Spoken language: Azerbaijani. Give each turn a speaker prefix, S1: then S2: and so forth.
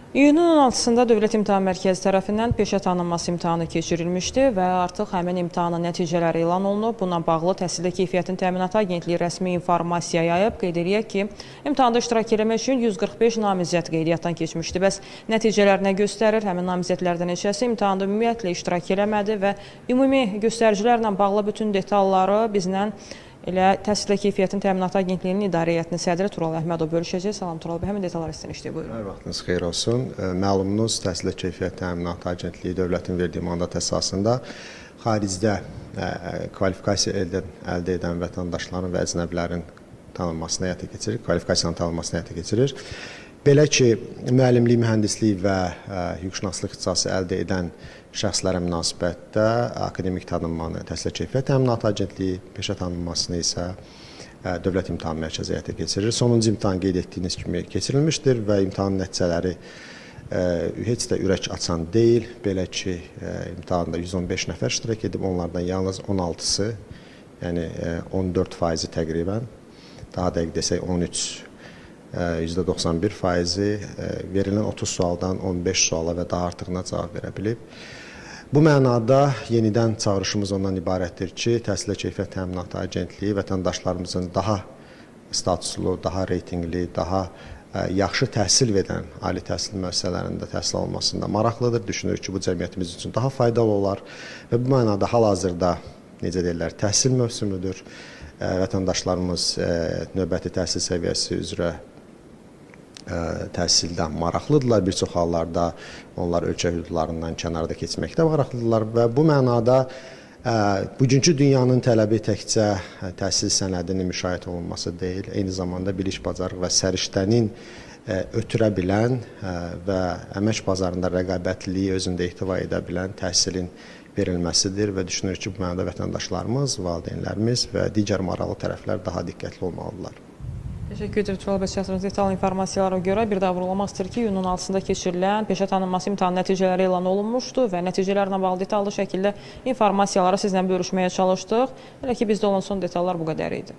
S1: İyunun 16-sında Dövlət İmtahan Mərkəzi tərəfindən peşə tanınması imtahanı keçirilmişdi və artıq həmin imtahanın nəticələri elan olunub. Buna bağlı Təhsildə Keyfiyyətin Təminatı Agentliyi rəsmi informasiya yayıb. Qeyd eləyək ki, imtahanda iştirak etmək üçün 145 namizəd qeydiyyatdan keçmişdi. Bəs nəticələr nə göstərir? Həmin namizədlərdən neçəsi imtahanda ümumiyyətlə iştirak eləmədi və ümumi göstəricilərlə bağlı bütün detalları bizlə elə Təhsildə Keyfiyyətin Təminatı Agentliyinin İdarə Heyətinin sədri Tural Əhmədov bölüşəcək. Salam Tural bəy, həmin detallar istəyir işləyir. Buyurun.
S2: Hər vaxtınız xeyir olsun. Məlumunuz Təhsildə Keyfiyyət Təminatı Agentliyi dövlətin verdiyi mandat əsasında xaricdə kvalifikasiya əldə edən vətəndaşların və əcnəbilərin tanınmasını həyata keçirir, kvalifikasiyanın tanınmasını həyata keçirir. Belə ki, müəllimlik, mühəndislik və hüquqşünaslıq ixtisası əldə edən şəxslərə münasibətdə akademik tanınmanı Təhsildə Keyfiyyət Təminatı Agentliyi, peşə tanınmasını isə Dövlət İmtahan Mərkəzi həyata keçirir. Sonuncu imtahan qeyd etdiyiniz kimi keçirilmişdir və imtahan nəticələri heç də ürək açan deyil. Belə ki, imtahanda 115 nəfər iştirak edib, onlardan yalnız 16-sı, yəni 14% təqribən, daha dəqiq desək %91% verilən 30 sualdan 15 suala və daha artığına cavab verə bilib. Bu mənada yenidən çağırışımız ondan ibarətdir ki, Təhsildə Keyfiyyət Təminatı Agentliyi vətəndaşlarımızın daha statuslu, daha reytinqli, daha yaxşı təhsil verən ali təhsil müəssisələrində təhsil almasında maraqlıdır. Düşünür ki, bu cəmiyyətimiz üçün daha faydalı olar və bu mənada hal-hazırda, necə deyirlər, təhsil mövsümüdür. Vətəndaşlarımız növbəti təhsil səviyyəsi üzrə təhsildən maraqlıdırlar. Bir çox hallarda onlar ölkə hüdudlarından kənarda keçməkdə maraqlıdırlar və bu mənada bugünkü dünyanın tələbi təkcə təhsil sənədinin müşahidə olunması deyil, eyni zamanda bilik, bacarıq və səriştənin ötürə bilən və əmək bazarında rəqabətliliyi özündə ehtiva edə bilən təhsilin verilməsidir və düşünürük ki, bu mənada vətəndaşlarımız, valideynlərimiz və digər maraqlı tərəflər daha diqqətli olmalıdırlar.
S1: Təşəkkür edirəm Tural bəy, çatdığınız detal informasiyalara görə. Bir daha vurğulamaq istəyir ki, iyunun 6-sında keçirilən peşə tanınması imtahan nəticələri elan olunmuşdu və nəticələrlə bağlı detallı şəkildə informasiyaları sizlə bölüşməyə çalışdıq. Elə ki, bizdə olan son detallar bu qədər idi.